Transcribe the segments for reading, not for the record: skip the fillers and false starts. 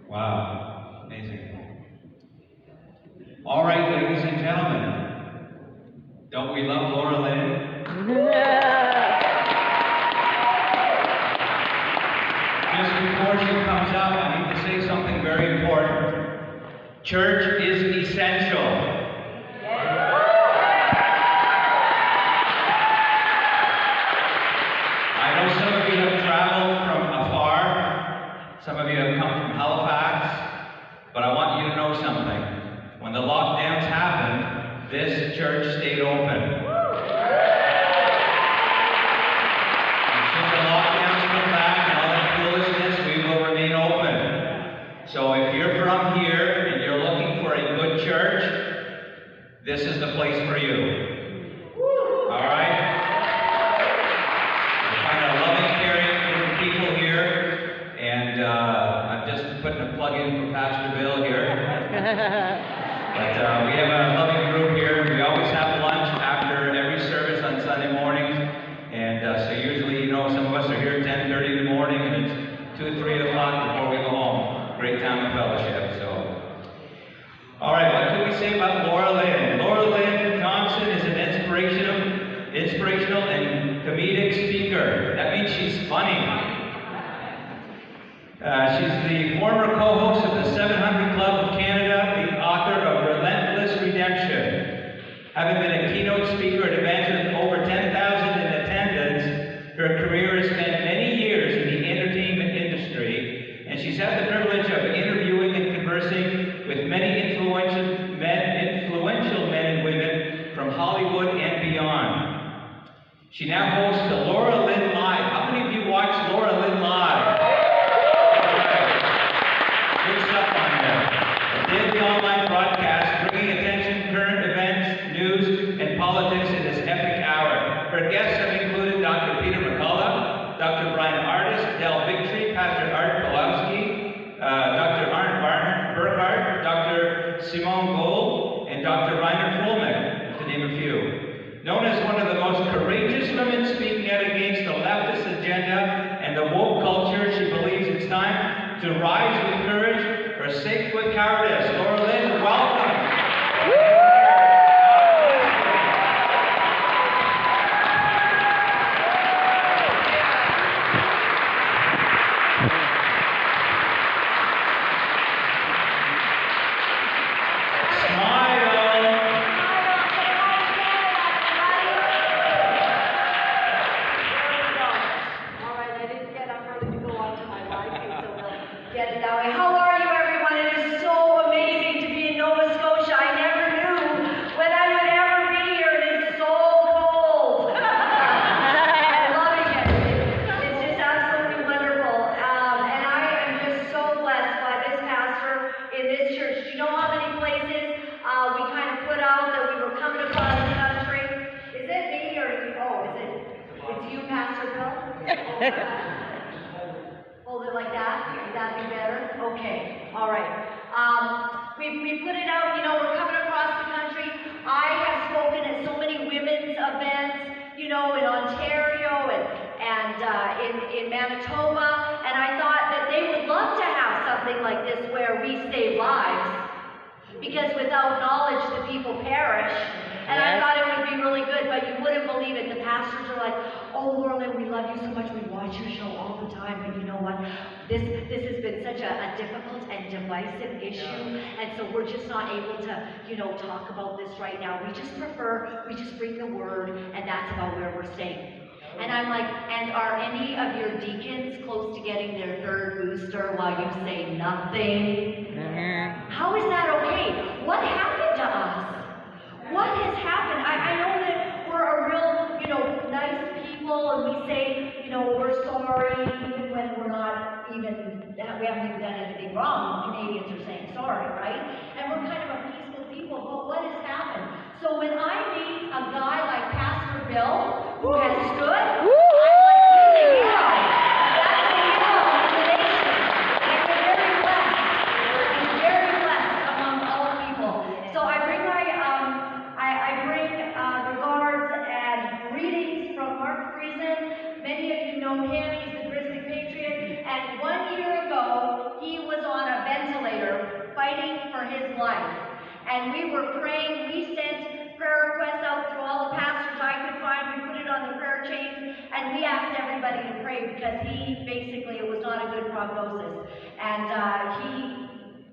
Wow, amazing. All right, ladies and gentlemen, don't we love Laura Lynn? Just before she comes up, I need to say something very important. Church is essential. I know some of you have traveled from afar. Some of you have come from Halifax. But I want you to know something. When the lockdowns happened, this church stayed open. And should the lockdowns come back and all that foolishness, we will remain open. So if you're from here and you're looking for a good church, this is the place for you. All right? We find a loving, caring group of people here, and I'm just putting a plug in for Pastor Bill here. But we have a loving group here. We always have lunch after every service on Sunday mornings. And so usually, you know, some of us are here at 10:30 in the morning, and it's 2 or 3 o'clock before we go home. Great time of fellowship. So, all right, what can we say about Laura Lynn? Laura Lynn Thompson is an inspirational and comedic speaker. That means she's funny. She's the former co-host of the 700 Club of Canada, the author of Relentless Redemption. Having been a keynote speaker at events with over 10,000 in attendance, her career has spent many years in the entertainment industry, and she's had the privilege of interviewing and conversing with many influential men and women from Hollywood and beyond. She now hosts the Laura Lynn Live. How many of you watch Laura Lynn Live? Good stuff on there. A daily online broadcast bringing attention, current events, news, and politics in this epic hour. Her guests have included Dr. Peter McCullough, Dr. Brian Artis, Del Bigtree, Pastor Art Pawlowski, Dr. Arndt Burkhardt, Dr. Simone Gold, and Dr. Reiner Fulmick, to name a few. Known as one of the most courageous women speaking out against the leftist agenda and the woke culture, she believes it's time to rise with courage or sink with cowardice. Laura Lynn, welcome. Hold it like that? Would that be better? Okay. All right. We put it out, you know, we're coming across the country. I have spoken at so many women's events, you know, in Ontario and in Manitoba, and I thought that they would love to have something like this where we save lives, because without knowledge the people perish. And I thought it would be really good, but you wouldn't believe it. The pastors are like, oh, Laura Lynn, we love you so much. We watch your show all the time. But you know what? This has been such a difficult and divisive issue. And so we're just not able to, you know, talk about this right now. We just bring the word, and that's about where we're staying. And I'm like, and are any of your deacons close to getting their third booster while you say nothing? How is that okay? What happened to us? What has happened? I know that we're a real, you know, nice people, and we say, you know, we're sorry, even when we haven't even done anything wrong. Canadians are saying sorry, right? And we're kind of a peaceful people, but what has happened? So when I meet a guy like Pastor Bill, who has stood, I'm like, he's a hero. That's a hero in the nation. And we're very blessed. He's very blessed among all people. So I bring regards and greetings from Mark Friesen. Many of you know him. He's the Grizzly Patriot. And 1 year ago, he was on a bench life. And we were praying, we sent prayer requests out through all the pastors I could find. We put it on the prayer chain, and we asked everybody to pray because it was not a good prognosis. And he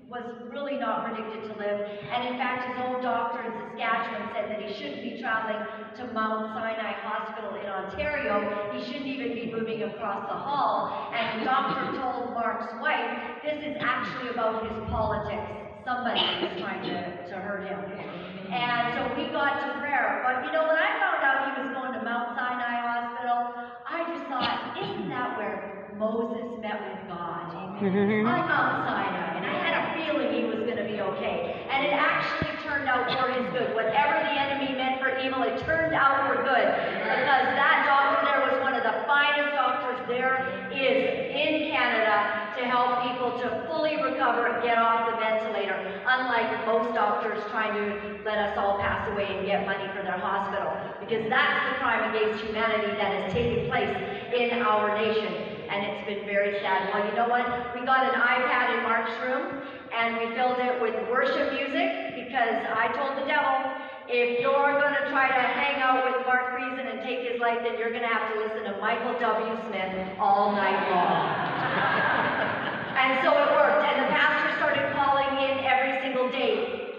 was really not predicted to live. And in fact, his own doctor in Saskatchewan said that he shouldn't be traveling to Mount Sinai Hospital in Ontario. He shouldn't even be moving across the hall. And the doctor told Mark's wife, this is actually about his politics. Somebody is trying to hurt him. And so we got to prayer. But you know, when I found out he was going to Mount Sinai Hospital, I just thought, isn't that where Moses met with God? On Mount Sinai. And I had a feeling he was going to be okay. And it actually turned out for his good. Whatever the enemy meant for evil, it turned out for good. Because that doctor there was one of the finest doctors there is in Canada to help people to fully recover and get off the ventilator, unlike most doctors trying to let us all pass away and get money for their hospital. Because that's the crime against humanity that has taken place in our nation. And it's been very sad. Well, you know what? We got an iPad in Mark's room, and we filled it with worship music, because I told the devil, if you're going to try to hang out with Mark Friesen and take his life, then you're going to have to listen to Michael W. Smith all night long. And so it worked, and the pastor started calling in every single day,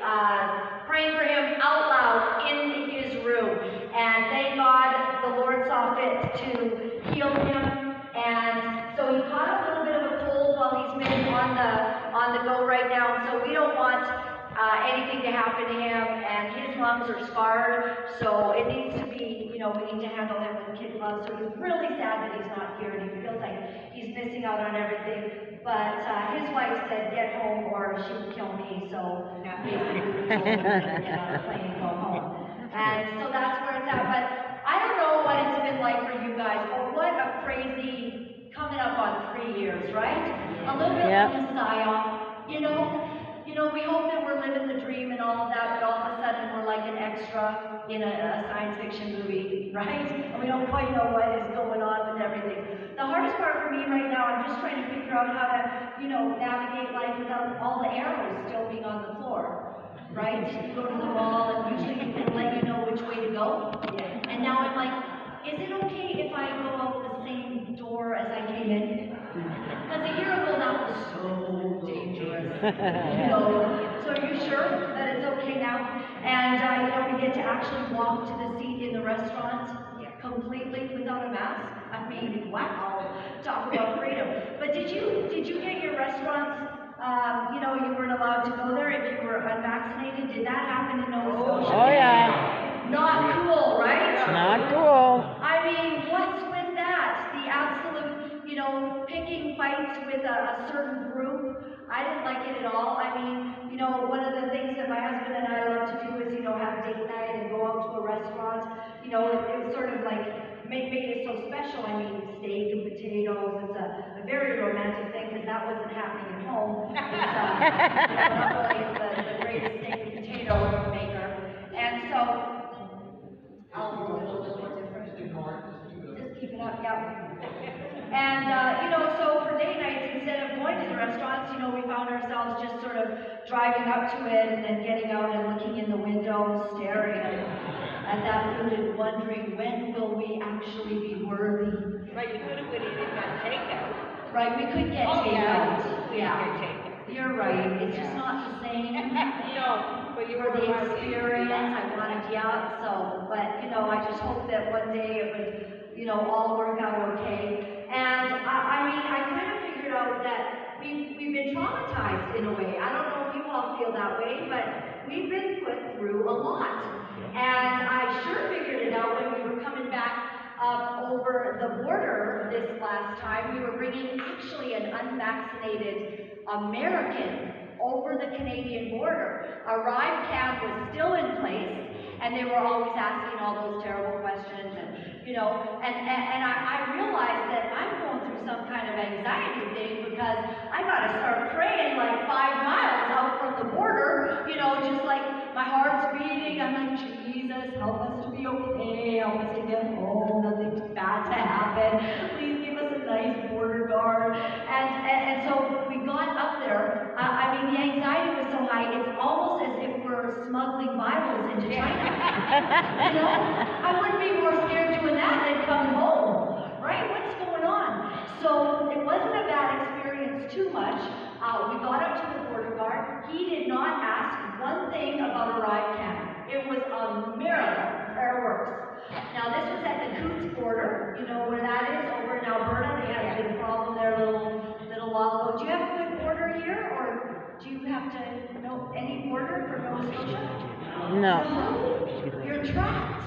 praying for him out loud in his room. And thank God the Lord saw fit to heal him. And so he caught a little bit of a cold while he's been on the go right now. So we don't want anything to happen to him, and his lungs are scarred. So it needs to be, we need to handle him with kid gloves. So he's really sad that he's not here, and he feels like he's missing out on everything. But his wife said, get home or she would kill me. So basically we told him to get on the plane and go home. And so that's where it's at. But I don't know what it's been like for you guys, but what a crazy, coming up on 3 years, right? A little bit like Messiah, we hope that we're living the dream and all of that, but all of a sudden we're like an extra in a science fiction movie, right? And we don't quite know what is going on with everything. The hardest part for me right now, I'm just trying to figure out how to, navigate life without all the arrows still being on the floor, right? You go to the mall and usually they let you know which way to go. And now I'm like, is it okay if I go out the same door as I came in? Because a year ago that was so dangerous. So are you sure that it's okay now? And we get to actually walk to the seat in the restaurant completely without a mask. I mean, wow, talk about freedom. But did you get your restaurants? You weren't allowed to go there if you were unvaccinated. Did that happen in Nova Scotia? Oh yeah. Not cool, right? Not cool. I mean, what's with that? The absolute, picking fights with a certain group. I didn't like it at all. I mean, one of the things that my husband and I love to do is, have date night and go out to a restaurant. It was sort of like made it so special. I mean, steak and potatoes. It's a very romantic thing because that wasn't happening at home. It's not really the greatest steak and potato maker. And so, I'll do a little bit more different. Just keep it up, yeah. And, so for date nights, instead of going to the restaurants, we found ourselves just sort of driving up to it and then getting out and looking in the window, staring at that food and wondering, when will we actually be worthy? Right, you could have went in and got takeout. Right, we could get takeout. Yeah. Takeout. You're right, it's just not the same. No, but you For were the experience, I wanted, but, I just hope that one day it would, all work out okay. And, I kind of figured out that we've been traumatized in a way. I don't know if you all feel that way, but we've been put through a lot. And I sure figured it out when we were coming back over the border this last time. We were bringing actually an unvaccinated American over the Canadian border. Arrive camp was still in place, and they were always asking all those terrible questions, and I realized that I'm going through some kind of anxiety thing because I gotta start praying like 5 miles out from the border, just like my heart's beating. I'm like, Jesus, help us to be okay, help us to get home, nothing bad to happen. Please give us a nice border guard. And so we got up there. The anxiety was so high, it's almost smuggling Bibles into China. You know, I wouldn't be more scared doing that than coming home, right? What's going on? So it wasn't a bad experience too much. We got up to the border guard. He did not ask one thing about a ride can. It was a miracle. Prayer works. Now this was at the Coots border. You know where that is? Over in Alberta. They had a big problem there a little while ago. Do you have a good border here, or do you have to know any border for Nova Scotia? No. No? You're trapped.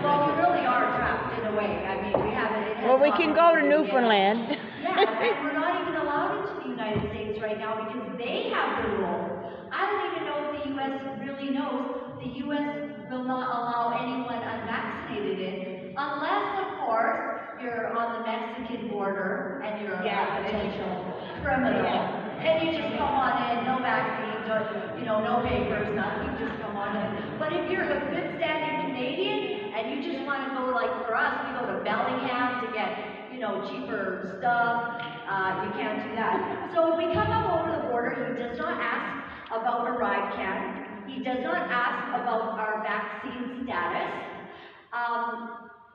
Well, we really are trapped in a way. I mean, we have it. Well, we can go to Newfoundland. Yeah, and we're not even allowed into the United States right now because they have the rule. I don't even know if the U.S. really knows. The U.S. will not allow anyone unvaccinated in, unless, of course, you're on the Mexican border and you're a potential criminal. And you just come on in, no vaccines, or, no papers, nothing, you just come on in. But if you're a good standing Canadian and you just want to go, like for us, we go to Bellingham to get cheaper stuff. You can't do that. So if we come up over the border, he does not ask about a ride can. He does not ask about our vaccine status.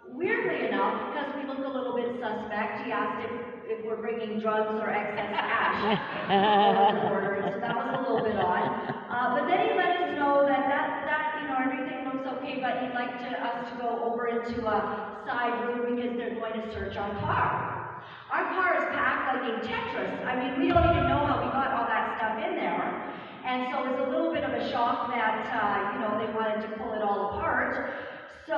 Weirdly enough, because we look a little bit suspect, he asked if we're bringing drugs or excess cash over the border. So that was a little bit odd. But then he let us know that everything looks okay, but he'd like us to go over into a side room because they're going to search our car. Our car is packed like in Tetris. I mean, we don't even know how we got all that stuff in there. And so it's a little bit of a shock that, they wanted to pull it all apart. So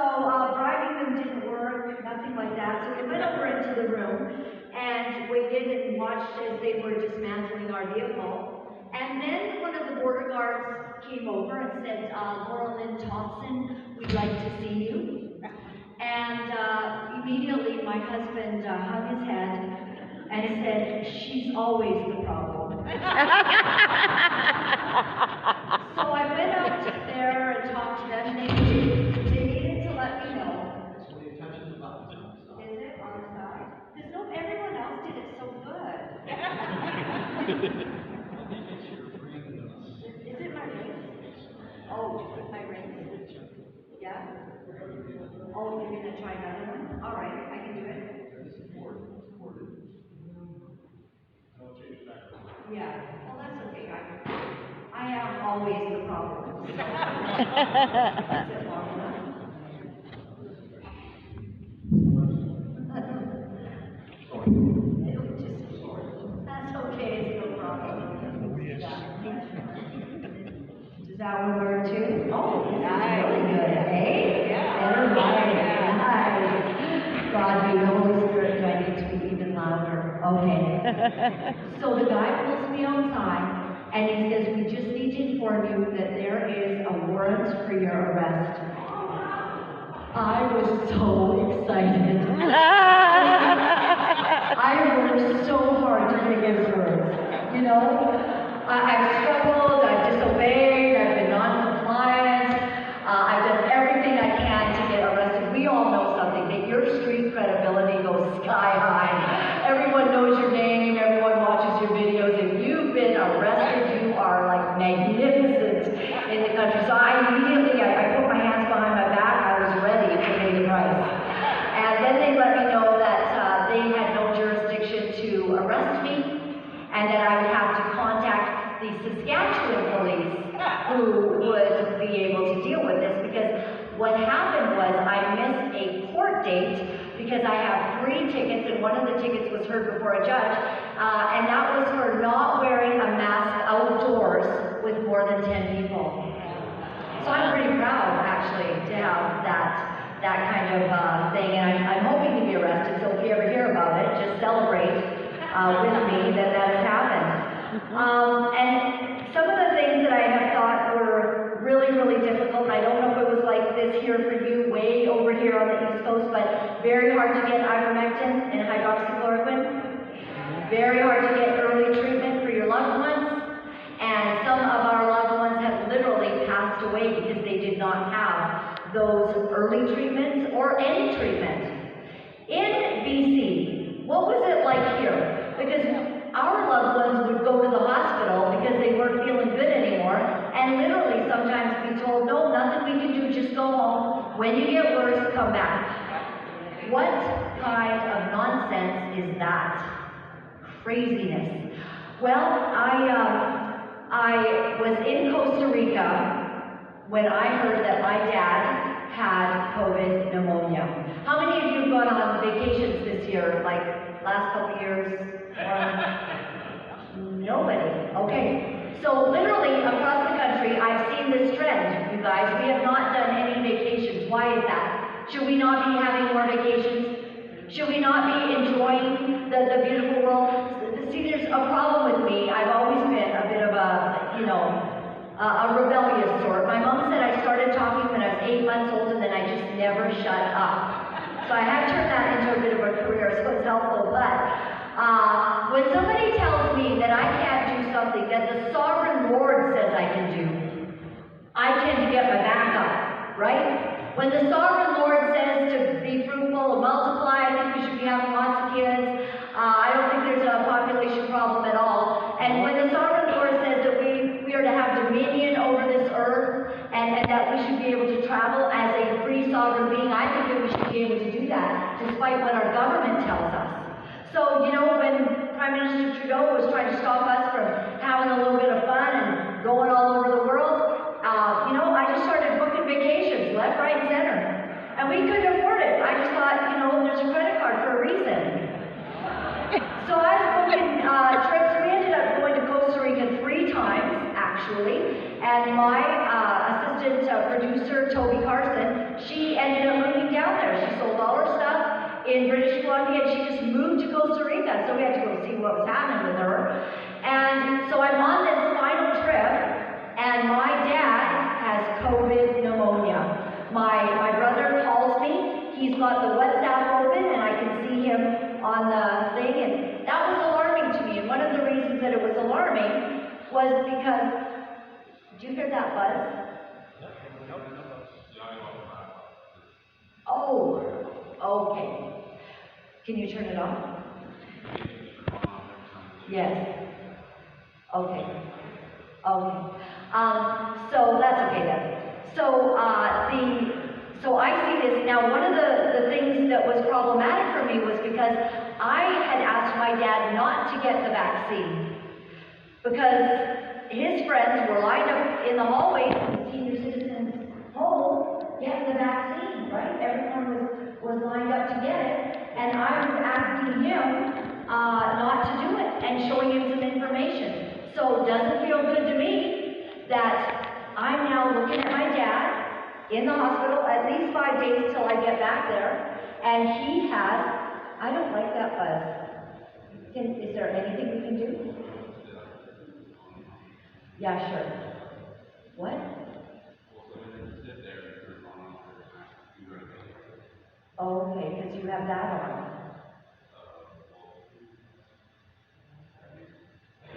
bribing them didn't work, nothing like that. So we went over into the room and waited and watched as they were dismantling our vehicle. And then one of the border guards came over and said, Laura Lynn Thompson, we'd like to see you. And immediately my husband hung his head and said, she's always the problem. So I went out there and talked to them, and they needed to let me know. Is it on the side? Because everyone else did it so good. Is it my ring? Oh, is it my ring? Yeah? Oh, you're going to try another one? All right, I can do it. Yeah, well, that's okay. I am always the problem. Is it long enough? It'll just short. That's okay, it's no problem. Does that one work too? Oh, that's really good, eh? Yeah. Better mind. Nice. God, you Holy Spirit, do I need to be even louder? Okay. So the guy pulls me outside and he says, we just need to inform you that there is a warrant for your arrest. I was so excited. I worked so hard to get his words. I've struggled, I've disobeyed, I've been non-compliant, I've done everything I can to get arrested. We all know something, that your street credibility goes sky high. Everyone knows your name, everyone watches your videos. If you've been arrested, you are like magnificent in the country. So I put my hands behind my back, I was ready to pay the price. And then they let me know that they had no jurisdiction to arrest me, and that I would have to contact the Saskatchewan police who would be able to deal with this, because what happened was I missed a court date because I have 3 tickets, and one of the tickets was heard before a judge, and that was for not wearing a mask outdoors with more than 10 people. So I'm pretty proud, actually, to have that kind of thing, and I'm hoping to be arrested, so if you ever hear about it, just celebrate with me that has happened. And some of the things that I have thought were really, really difficult, I don't know if it was like this here for you, way over here on the East Coast, but very hard to get ivermectin and hydroxychloroquine, very hard to get early treatment for your loved ones, and some of our loved ones have literally passed away because they did not have those early treatments or any treatment. In BC, what was it like here? Because our loved ones would go to the hospital because they weren't feeling good anymore, and literally sometimes be told, no, nothing we can do, just go home. When you get worse, come back. What kind of nonsense is that? Craziness. Well, I was in Costa Rica when I heard that my dad had COVID pneumonia. How many of you have gone on vacations this year, like last couple years? Nobody. Okay. So literally across the country, I've seen this trend, you guys. We have not done any vacations. Why is that? Should we not be having more vacations? Should we not be enjoying the beautiful world? See, there's a problem with me. I've always been a bit of a, a rebellious sort. My mom said I started talking when I was 8 months old, and then I just never shut up. So I have turned that into a bit of a career, so it's helpful. But when somebody tells me that I can't do something that the sovereign Lord says I can do, I tend to get my back up, right? When the sovereign Lord says to be fruitful and multiply, I think we should be having lots of kids. I don't think there's a population problem at all. And when the sovereign Lord says that we are to have dominion over this earth and that we should be able to travel as a free sovereign being, I think that we should be able to do that despite what our government tells us. So, when Prime Minister Trudeau was trying to stop us from having a little bit of fun and going all over the world, I just started booking vacations left, right, and center. And we couldn't afford it. I just thought, there's a credit card for a reason. So I was booking trips. We ended up going to Costa Rica 3 times, actually. And my assistant producer, Toby Carson, she ended up moving down there. She sold all her stuff in British Columbia, and she just moved to Costa Rica. So we had to go see what was happening with her. And so I'm on this final trip, and my dad has COVID pneumonia. My brother calls me. He's got the WhatsApp open, and I can see him on the thing, and that was alarming to me. And one of the reasons that it was alarming was because, did you hear that buzz? Oh, okay. Can you turn it on? Yes. Okay. Okay. So that's okay then. So I see this now. One of the things that was problematic for me was because I had asked my dad not to get the vaccine because his friends were lined up in the hallways of the senior citizens' home getting the vaccine. Right? Everyone was lined up to get it, and I was asking him not to do it and showing him some information. So does it feel good to me that I'm now looking at my dad in the hospital at least 5 days till I get back there, and he has, I don't like that buzz. Is there anything we can do? Yeah, sure. What? Okay, because you have that on.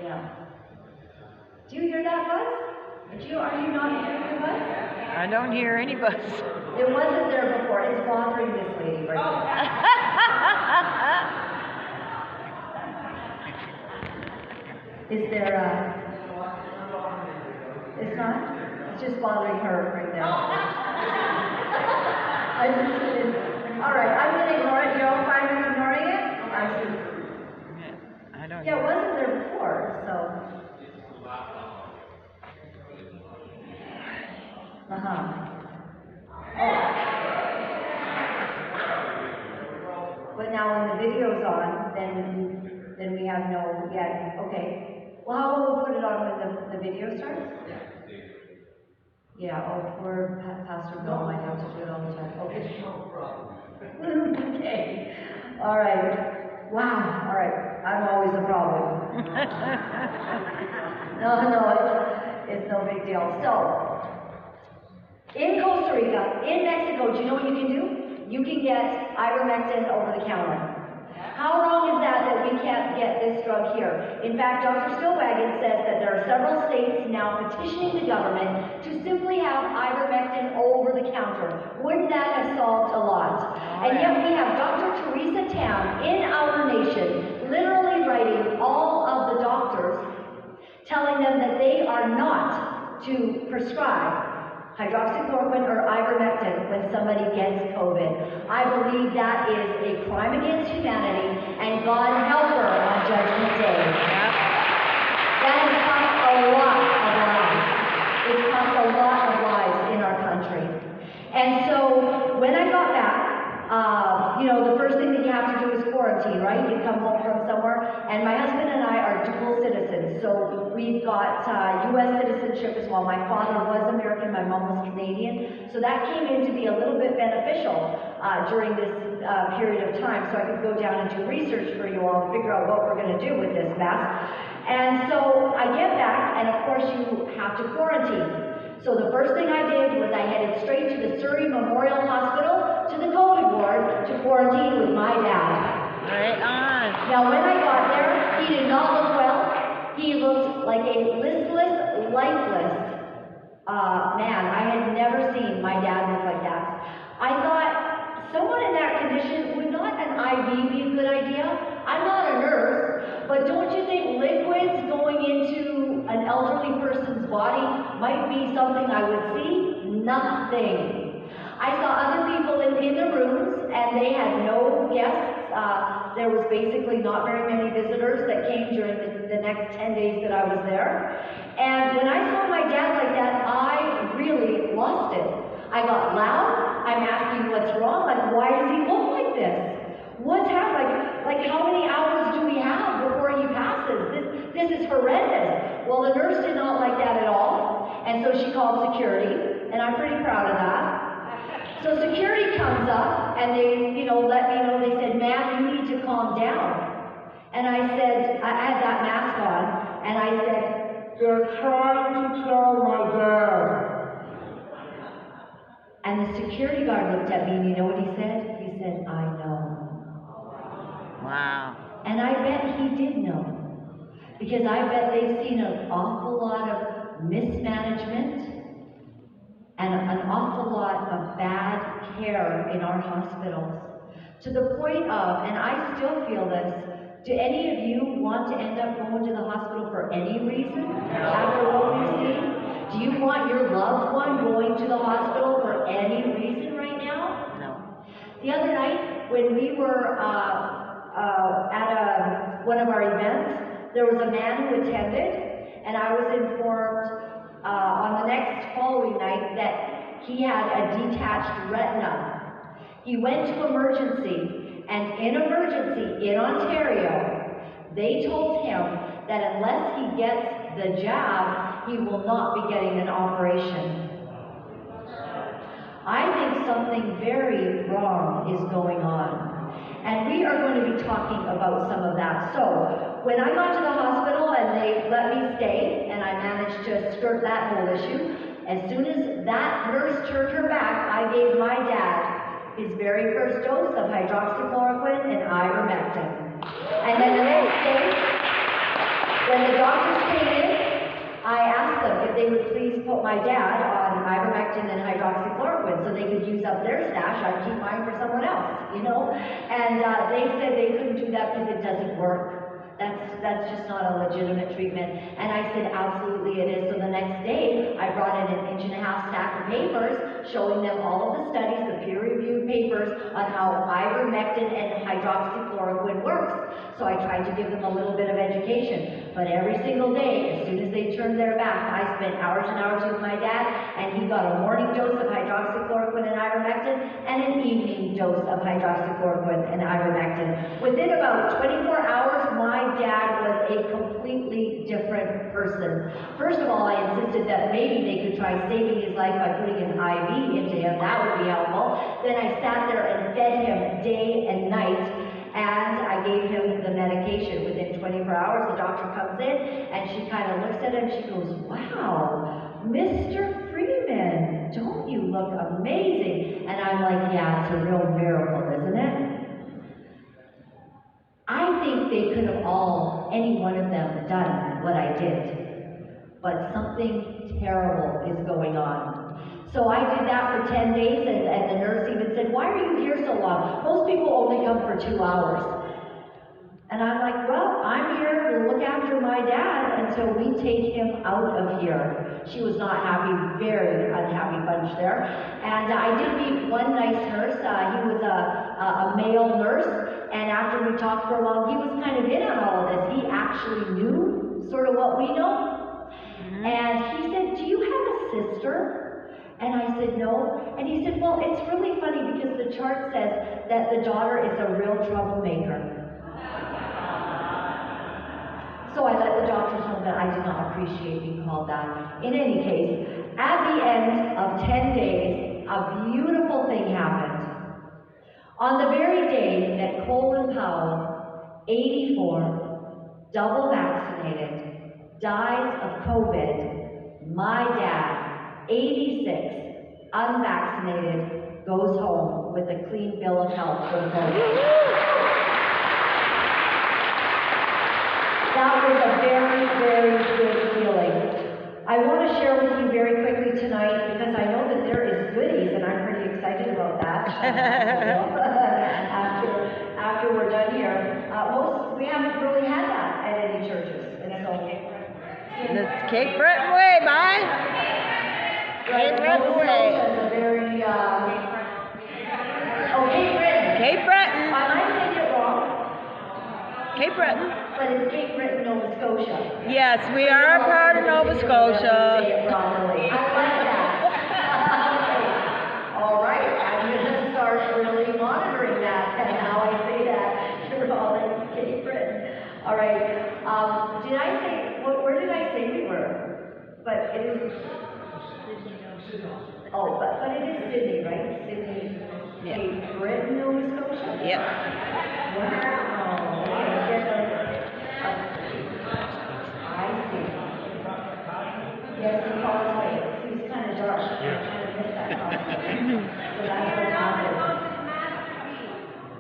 Yeah. Do you hear that buzz? Are you not hearing the buzz? I don't hear any buzz. It wasn't there before. It's bothering this lady right now. Is there it's not? It's just bothering her right now. Alright, I'm gonna ignore it. You're all fine with ignoring it? I don't Yeah, it wasn't there before, so. But now when the video's on, then we have no, okay. Well, how will we put it on when the video starts? Yeah, poor Pastor Bill might have to do it all the time. Okay. No problem. Okay. All right. Wow. All right. I'm always a problem. No, it's no big deal. So, in Costa Rica, in Mexico, do you know what you can do? You can get ivermectin over the counter. How wrong is that we can't get this drug here? In fact, Dr. Stillwagon says that there are several states now petitioning the government to simply have ivermectin over the counter. Wouldn't that have solved a lot? And yet we have Dr. Teresa Tam in our nation literally writing all of the doctors, telling them that they are not to prescribe hydroxychloroquine or ivermectin when somebody gets COVID. I believe that is a crime against humanity, and God help her on Judgment Day. That has cost a lot of lives. It's cost a lot of lives in our country. And so when I got back, the first thing that you have to do is quarantine, right? You come home from somewhere, and my husband and I are dual citizens, so we've got U.S. citizenship as well. My father was American, my mom was Canadian, so that came in to be a little bit beneficial during this period of time, so I could go down and do research for you all and figure out what we're going to do with this mess. And so I get back, and of course you have to quarantine. So the first thing I did was I headed straight to the Surrey Memorial Hospital to the COVID ward to quarantine with my dad. Right on. Now when I got there, he did not look well. He looked like a listless, lifeless man. I had never seen my dad look like that. I thought, someone in that condition, would not an IV be a good idea? I'm not a nurse, but don't you think liquids going into an elderly person's body might be something I would see? Nothing. I saw other people in the rooms, and they had no guests. There was basically not very many visitors that came during the next 10 days that I was there. And when I saw my dad like that, I really lost it. I got loud. I'm asking what's wrong. Like, why does he look like this? What's happening? Like how many hours do we have before he passes? This is horrendous. Well, the nurse did not like that at all, and so she called security, and I'm pretty proud of that. So security comes up, and they, let me know. They said, "Ma'am, you need to calm down." And I said, I had that mask on, and I said, "They're trying to kill my dad." And the security guard looked at me, and you know what he said? He said, "I know." Wow. And I bet he did know, because I bet they've seen an awful lot of mismanagement and an awful lot of bad care in our hospitals, to the point of, and I still feel this, do any of you want to end up going to the hospital for any reason after what we've seen? Do you want your loved one going to the hospital for any reason right now? No. The other night, when we were at one of our events, there was a man who attended, and I was informed on the next following night that he had a detached retina. He went to emergency, and in emergency in Ontario, they told him that unless he gets the jab, he will not be getting an operation. I think something very wrong is going on. And we are going to be talking about some of that. So, when I got to the hospital and they let me stay, and I managed to skirt that whole issue, as soon as that nurse turned her back, I gave my dad his very first dose of hydroxychloroquine and ivermectin. And then the next day, when the doctors came in, I asked them if they would please put my dad on ivermectin and hydroxychloroquine so they could use up their stash. I'd keep mine for someone else, And they said they couldn't do that because it doesn't work. That's just not a legitimate treatment. And I said, absolutely it is. So the next day, I brought in an 1.5-inch stack of papers showing them all of the studies, the peer-reviewed papers on how ivermectin and hydroxychloroquine works. So I tried to give them a little bit of education. But every single day, as soon as they turned their back, I spent hours and hours with my dad, and he got a morning dose of hydroxychloroquine and ivermectin, and an evening dose of hydroxychloroquine and ivermectin. Within about 24 hours, my dad was a completely different person. First of all, I insisted that maybe they could try saving his life by putting an IV into him. That would be helpful. Then I sat there and fed him day and night, and I gave him the medication. Within 24 hours, the doctor comes in, and she kind of looks at him, she goes, "Wow, Mr. Freeman, don't you look amazing?" And I'm like, yeah, it's a real miracle, isn't it? I think they could have any one of them, done what I did. But something terrible is going on. So I did that for 10 days, and the nurse even said, "Why are you here so long? Most people only come for 2 hours." And I'm like, well, I'm here to look after my dad, until we take him out of here. She was not happy, very unhappy bunch there. And I did meet one nice nurse. He was a male nurse, and after we talked for a while, he was kind of in on all of this. He actually knew sort of what we know. And he said, "Do you have a sister?" And I said, "No." And he said, "Well, it's really funny because the chart says that the daughter is a real troublemaker." So I let the doctors know that I did not appreciate being called that. In any case, at the end of 10 days, a beautiful thing happened. On the very day that Colin Powell, 84, double vaccinated, dies of COVID, my dad, 86, unvaccinated, goes home with a clean bill of health from COVID. That was a very, very good feeling. I want to share with you very quickly tonight, because I know that there is goodies, and I'm pretty excited about that. after we're done here. We haven't really had that at any churches. And so, It's Cape Breton way, bye. Cape Breton way. Is a very, Cape Breton. Cape Breton. I might say it wrong. Cape Breton. But it's Cape Breton, Nova Scotia. Yes, we are part of Nova Scotia. Say it properly. I like that. Okay. All right. I'm going to start really monitoring that and how I say that. You're all in Cape Breton. All right. Did I say, where did I say we were? But it is. Oh, but it is Sydney, right? Sydney. Yeah. Cape Breton, Nova Scotia? Yep. Wow. I see. Yes, the causeway. It was kind of dark. I kind of missed that causeway. So that's what happened.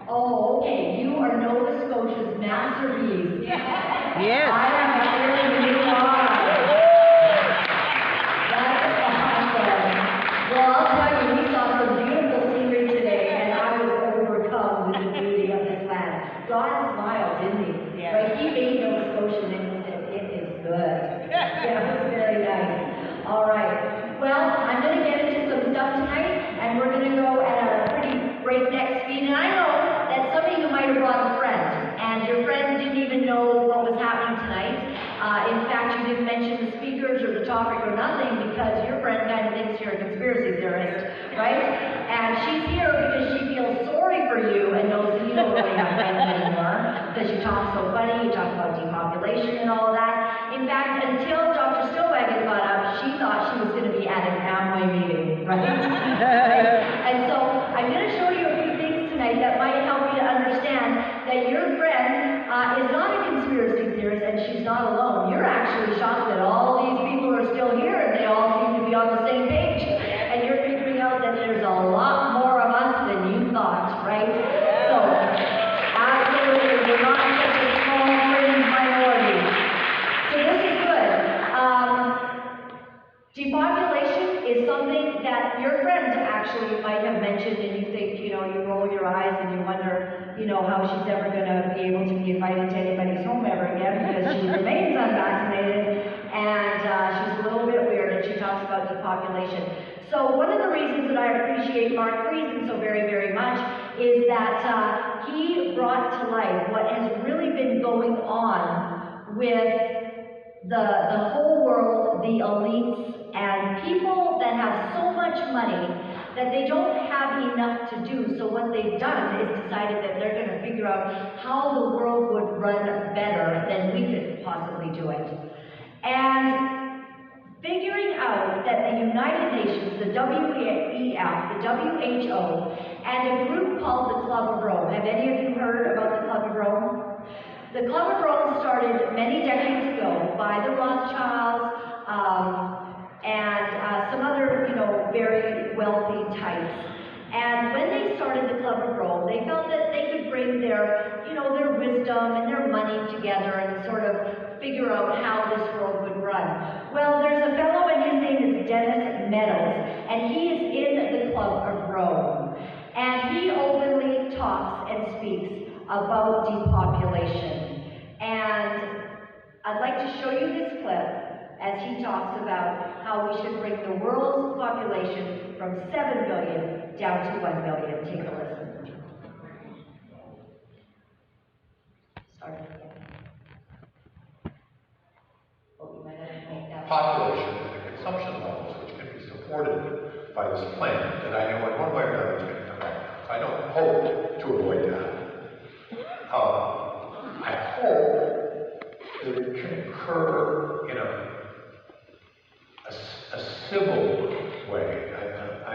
Oh, okay. You are Nova Scotia's masterpiece. Yes. I am hearing you are. That's awesome. Well, I'll tell you, we saw some beautiful scenery today, and I was overcome with the beauty of this land. God smiled, didn't he? Yeah. Right? He made Nova Scotia and he said, "It is good." Yeah, it was very nice. All right. Well, I'm going to get into some stuff tonight, and we're going to go at a pretty breakneck speed. And I know that some of you might have brought a friend, and your friend didn't even know what was happening tonight. In fact, you didn't mention the speakers or the topic or nothing because your friend kind of thinks you're a conspiracy theorist, right? And she's here because she feels sorry for you and knows that you don't really have friends anymore because you talk so funny, you talk about depopulation and all of that. In fact, until Dr. Stillwagon got up, she thought she was going to be at an Amway meeting, right? And so I'm going to show you a few things tonight that might help you to understand that your friend is not a conspiracy theorist and she's not alone. You're actually shocked that all these people are still here and they all seem to be on the same page. And you're figuring out that there's a lot more of us than you thought, right? So, absolutely, we're not such a small fringe minority. So this is good. Depopulation is something that your friend actually might have mentioned, and you think, you roll your eyes and you wonder, how she's ever going to be able to be invited to anybody's home ever again because she remains unvaccinated, and she's a little bit weird, and she talks about depopulation. So one of the reasons that I appreciate Mark Friesen so very, very much is that he brought to life what has really been going on with the whole world, the elites, and people that have so much money that they don't have enough to do. So what they've done is decided that they're going to figure out how the world would run better than we could possibly do it. And figuring out that the United Nations, the WEF, the WHO, and a group called the Club of Rome. Have any of you heard about the Club of Rome? The Club of Rome started many decades ago by the Rothschilds and some other, very wealthy types. And when they started the Club of Rome, they felt that they could bring their, their wisdom and their money together and sort of figure out how this world would run. Well, there's a fellow, and his name is Dennis Meadows, and he is in the Club of Rome. And he openly talks and speaks about depopulation. And I'd like to show you this clip as he talks about how we should bring the world's population from 7 billion down to 1 billion. Take a listen. Start again. Oh, you might have to make that. Population and consumption levels which can be supported by this plan that I know in one way or another is going to come back. I don't hope to avoid that. I hope that it can occur in a civil way. I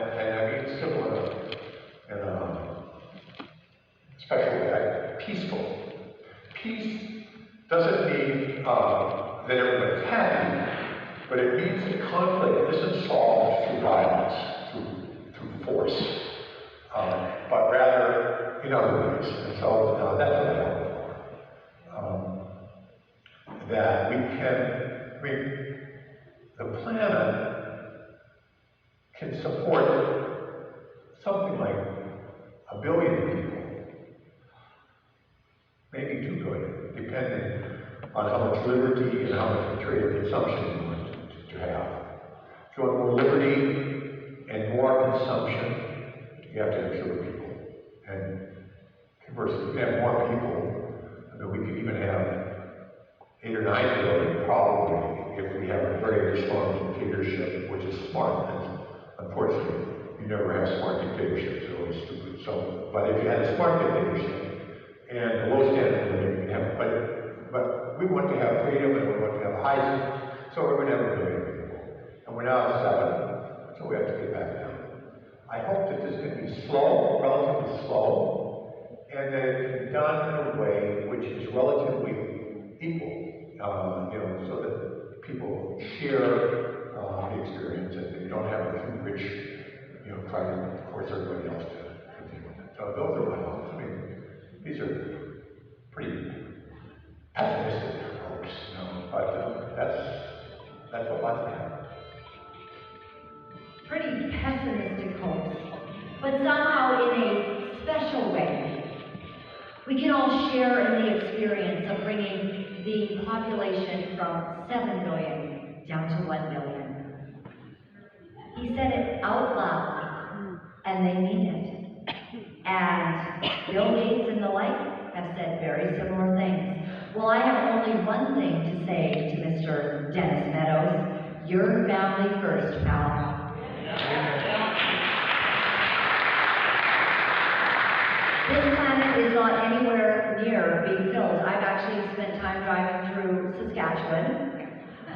mean civil in a special way, peaceful. Peace doesn't mean that everybody's happy, but it means that conflict isn't solved through violence, through force, but rather in other ways. And so that's what I hope for. That we can, the planet can support something like 1 billion people, maybe 2 billion, depending on how much liberty and how much material consumption you want to have. If you want more liberty and more consumption, you have to have fewer people. And conversely, if you have more people, then we could even have 8 or 9 billion, probably, if we have a very strong dictatorship, which is smart. And unfortunately, you never have smart dictatorships, they're always stupid. So, but if you had a smart dictatorship and a low standard of living, you can have, but we want to have freedom and we want to have high, so we're going to have 1 billion people. And we're now at 7, so we have to get back down. I hope that this can be slow, relatively slow, and that it can be done in a way which is relatively equal, so that people share the experience and you don't have a few rich, try to force everybody else to deal with it. So those are my hopes. I mean, these are pretty pessimistic hopes, but that's what life is. Pretty pessimistic hopes, but somehow in a special way, we can all share in the experience of bringing the population from 7 billion down to 1 billion. He said it out loud, and they mean it. And Bill Gates and the like have said very similar things. Well, I have only one thing to say to Mr. Dennis Meadows. Your family first, pal. This planet is not anywhere near being filled. I've actually spent time driving through Saskatchewan,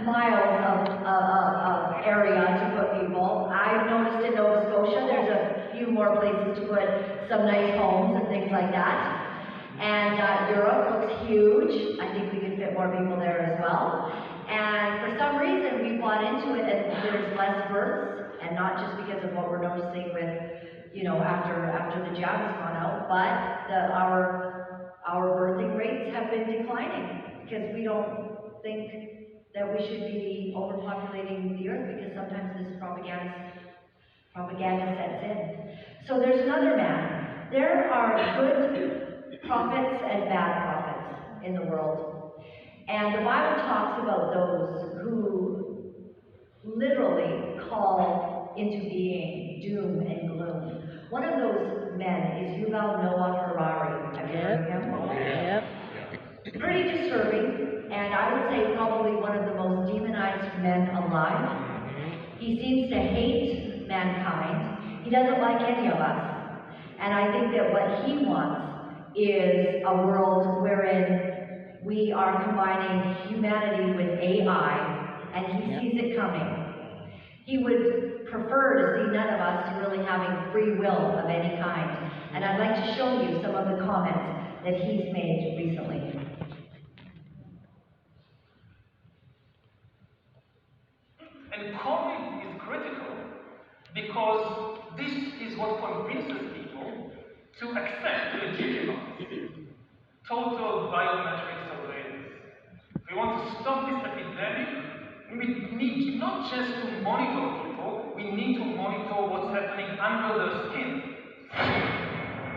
miles of area to put people. I've noticed in Nova Scotia there's a few more places to put some nice homes and things like that. And Europe looks huge. I think we could fit more people there as well. And for some reason we bought into it and there's less births, and not just because of what we're noticing with after the jab has gone out, but our birthing rates have been declining because we don't think that we should be overpopulating the earth, because sometimes this propaganda sets in. So there's another man. There are good prophets and bad prophets in the world. And the Bible talks about those who literally call into being doom and gloom. One of those men is Yuval Noah Harari. Have you heard of him? Yep. Pretty disturbing, and I would say probably one of the most demonized men alive. He seems to hate mankind. He doesn't like any of us. And I think that what he wants is a world wherein we are combining humanity with AI, and he sees it coming. He would prefer to see none of us really having free will of any kind. And I'd like to show you some of the comments that he's made recently. And COVID is critical because this is what convinces people to accept legitimacy, total biometric surveillance. If we want to stop this epidemic, we need not just to monitor people, we need to monitor what's happening under their skin.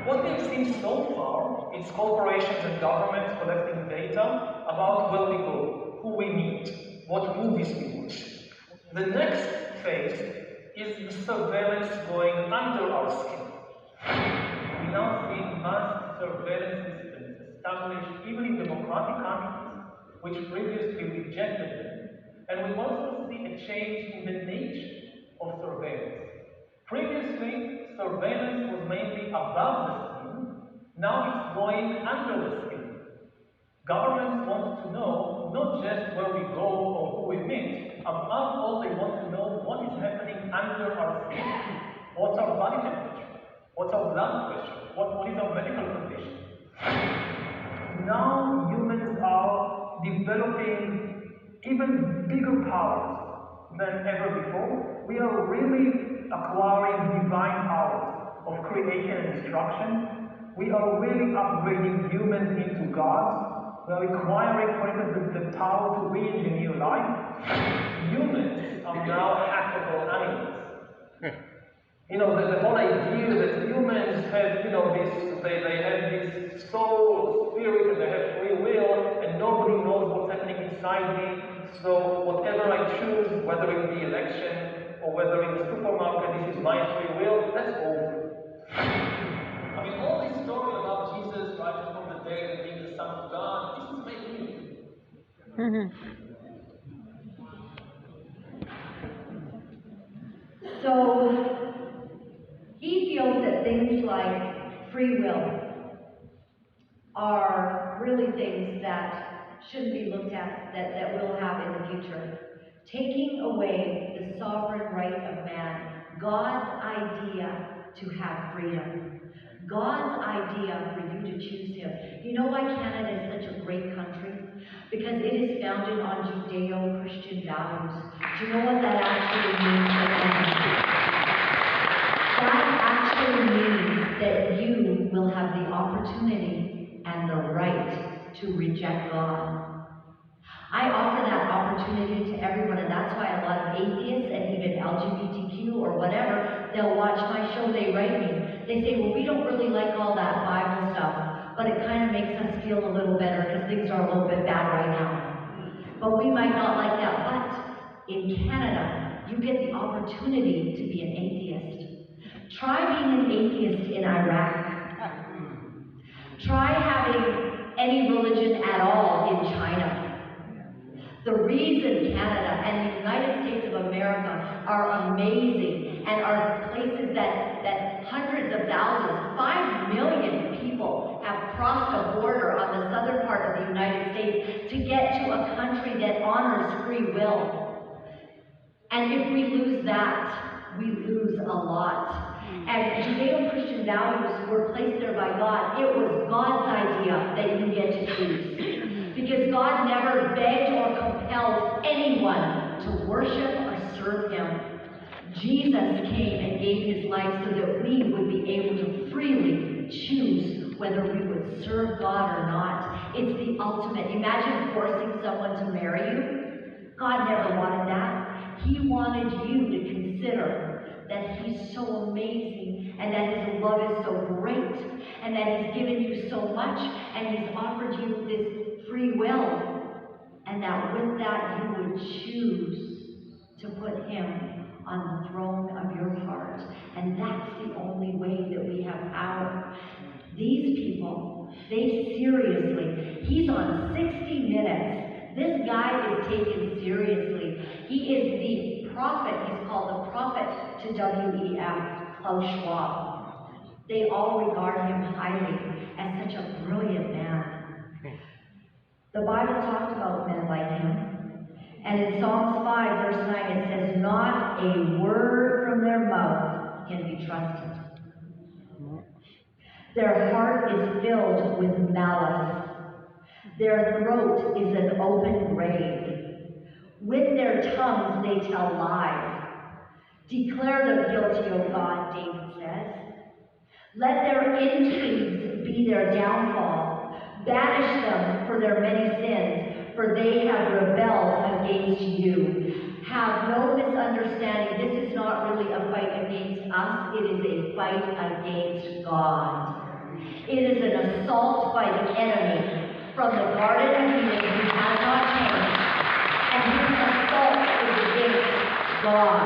What we have seen so far is corporations and governments collecting data about where we go, who we meet, what movies we watch. The next phase is the surveillance going under our skin. We now see mass surveillance systems established even in democratic countries, which previously rejected them. And we also see a change in the nature of surveillance. Previously, surveillance was mainly above the skin. Now it's going under the skin. Governments want to know not just where we go or who we meet. Above all, they want to know what is happening under our skin. What's our body temperature? What's our blood pressure? What is our medical condition? Now humans are developing even bigger powers than ever before. We are really acquiring divine powers of creation and destruction. We are really upgrading humans into gods. We are acquiring, for instance, the power to re-engineer life. Humans are now hackable animals. You know, the whole idea that humans have, you know, they have this soul, spirit, and they have free will, and nobody knows what's happening inside me. So whatever I choose, whether in the election or whether in the supermarket, this is my free will, that's over. I mean, all this story about Jesus rising from the dead and being the Son of God, this is fake news. So, he feels that things like free will are really things that shouldn't be looked at, that we'll have in the future. Taking away the sovereign right of man, God's idea to have freedom. God's idea for you to choose him. You know why Canada is such a great country? Because it is founded on Judeo-Christian values. Do you know what that actually means? That actually means that you will have the opportunity and the right to reject God. I offer that opportunity to everyone, and that's why a lot of atheists and even LGBTQ or whatever, they'll watch my show, they write me. They say, well, we don't really like all that Bible stuff, but it kind of makes us feel a little better because things are a little bit bad right now. But we might not like that. But in Canada, you get the opportunity to be an atheist. Try being an atheist in Iraq. Try having any religion at all in China. The reason Canada and the United States of America are amazing and are places that hundreds of thousands, 5 million people have crossed a border on the southern part of the United States to get to a country that honors free will. And if we lose that, we lose a lot. And Judeo-Christian values were placed there by God. It was God's idea that you get to choose. Because God never begged or compelled anyone to worship or serve him. Jesus came and gave his life so that we would be able to freely choose whether we would serve God or not. It's the ultimate. Imagine forcing someone to marry you. God never wanted that. He wanted you to consider that he's so amazing and that his love is so great and that he's given you so much and he's offered you this free will, and that with that you would choose to put him on the throne of your heart. And that's the only way that we have power. These people, they seriously, he's on 60 Minutes. This guy is taken seriously. He is the prophet. He's called the prophet to WEF, Klaus Schwab. They all regard him highly as such a brilliant man. The Bible talks about men like him. And in Psalms 5, verse 9, it says, not a word from their mouth can be trusted. Their heart is filled with malice. Their throat is an open grave. With their tongues they tell lies. Declare them guilty, O God, David says. Let their intrigues be their downfall. Banish them for their many sins, for they have rebelled against you. Have no misunderstanding. This is not really a fight against us. It is a fight against God. It is an assault by the enemy from the Garden of Eden who has not changed. and his assault is against God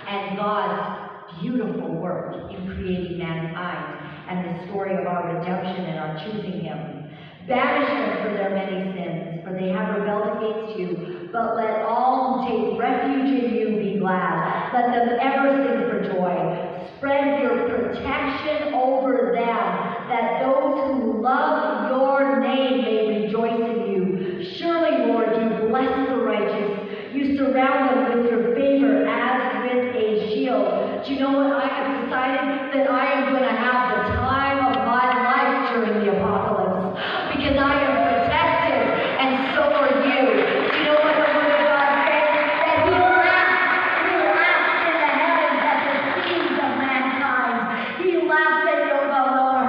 and God's beautiful work in creating mankind and the story of our redemption and our choosing him. Banish them for their many sins, for they have rebelled against you. But let all who take refuge in you be glad. Let them ever sing for joy. Spread your protection over them, that those who love your name may rejoice in you. Surely, Lord, you bless the righteous. You surround them with your favor as with a shield. Do you know what? I have decided that I am going to have the time of my life during the apocalypse, because I am protected, and so are you. Do you know what the Word of God says? That he laughs in the heavens at the schemes of mankind. He laughs at Yoga,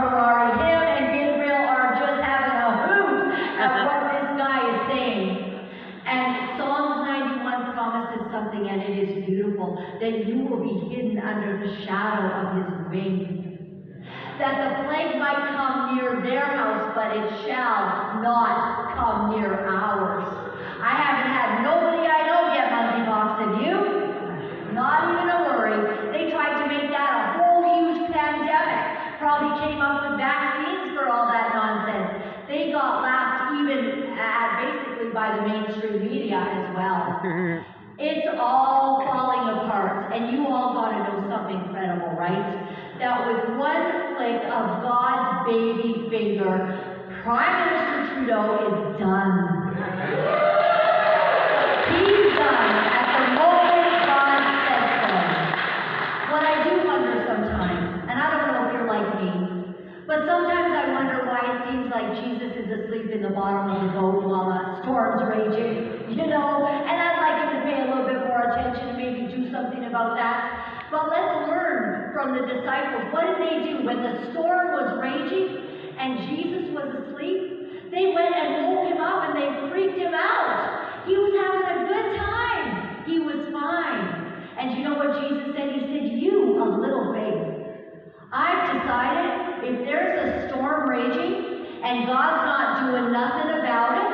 Harari. Him and Gabriel are just having a hoot at what this guy is saying. And Psalms 91 promises something, and it is beautiful, that you will be hidden under the shadow of his wing. That the plague might come near their house, but it shall not come near ours. I haven't had nobody I know get monkeypox, have you? Not even a worry. They tried to make that a whole huge pandemic. Probably came up with vaccines for all that nonsense. They got laughed even at basically by the mainstream media as well. It's all falling apart, and you all got to know something incredible, right? That with one flick of God's baby finger, Prime Minister Trudeau is done. He's done at the moment God says so. What I do wonder sometimes, and I don't know if you're like me, but sometimes I wonder why it seems like Jesus is asleep in the bottom of the boat while a storm's raging, you know? And I'd like him to pay a little bit more attention and maybe do something about that. But let's learn from the disciples. What did they do when the storm was raging and Jesus was asleep? They went and woke him up and they freaked him out. He was having a good time. He was fine. And you know what Jesus said? He said, "You of little faith." I've decided if there's a storm raging and God's not doing nothing about it,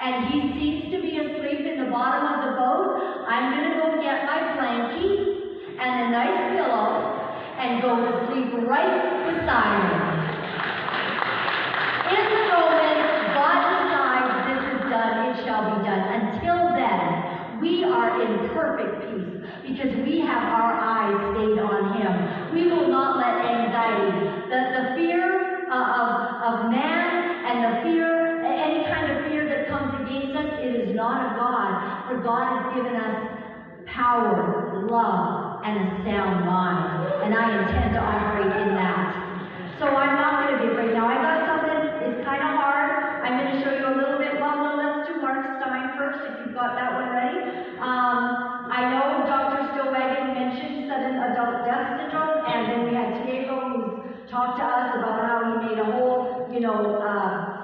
and he seems to be asleep in the bottom of the boat, I'm going to go get my blankie and a nice pillow and go to sleep right beside him. In the moment God decides this is done, it shall be done. Until then, we are in perfect peace because we have our eyes stayed on him. We will not let anxiety, the fear of man and the fear, any kind of fear that comes against us, it is not of God. For God has given us power, love, and a sound mind. And I intend to operate in that. So I'm not going to be afraid. Now I got something, it's kind of hard. I'm going to show you a little bit. Well, no, let's do Mark Stein first, if you've got that one ready. I know Dr. Stillwagon mentioned sudden adult death syndrome, and then we had Diego who's talked to us about how he made a whole,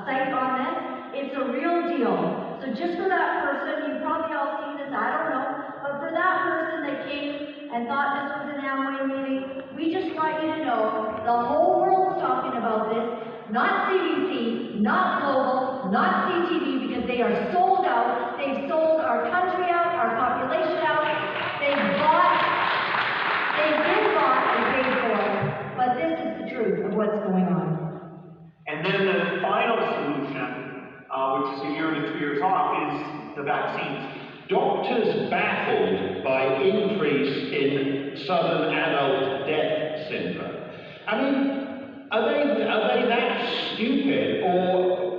site on this. It's a real deal. So just for that person, you've probably all seen this, I don't know, but for that person that came and thought this was an Amway meeting, we just want you to know the whole world's talking about this, not CDC, not global, not CTV, because they are sold out. They've sold our country out, our population out. They've been bought and paid for. But this is the truth of what's going on. And then the final solution, which is a year to 2 years off, is the vaccines. Doctors baffled by increase in sudden adult death syndrome. I mean, are they that stupid, or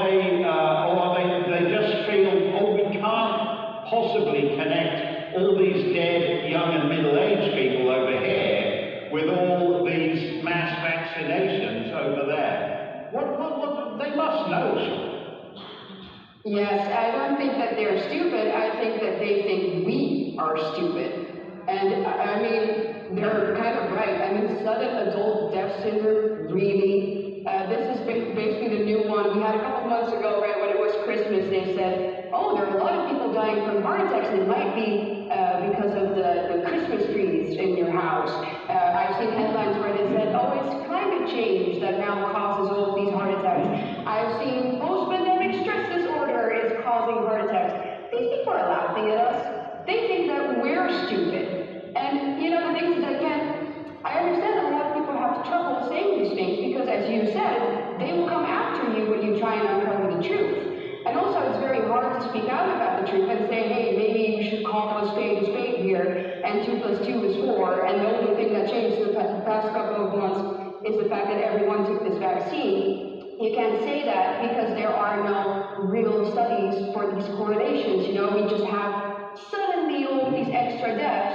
they just feel, oh, we can't possibly connect all these dead young and middle-aged people over here with all these mass vaccinations over there? What they must know, sure. Yes, I don't think that they're stupid. I think that they think we are stupid. And I mean, they're kind of right. I mean, sudden adult death syndrome, really? This is basically the new one. We had a couple months ago, right, when it was Christmas, they said, oh, there are a lot of people dying from heart attacks, and it might be because of the Christmas trees in your house. I've seen headlines where they said, oh, it's climate change that now causes all of these heart attacks. I've seen post-pandemic stress disorder is causing heart attacks. They before, and the only thing that changed in the past couple of months is the fact that everyone took this vaccine. You can't say that because there are no real studies for these correlations. You know, we just have suddenly all these extra deaths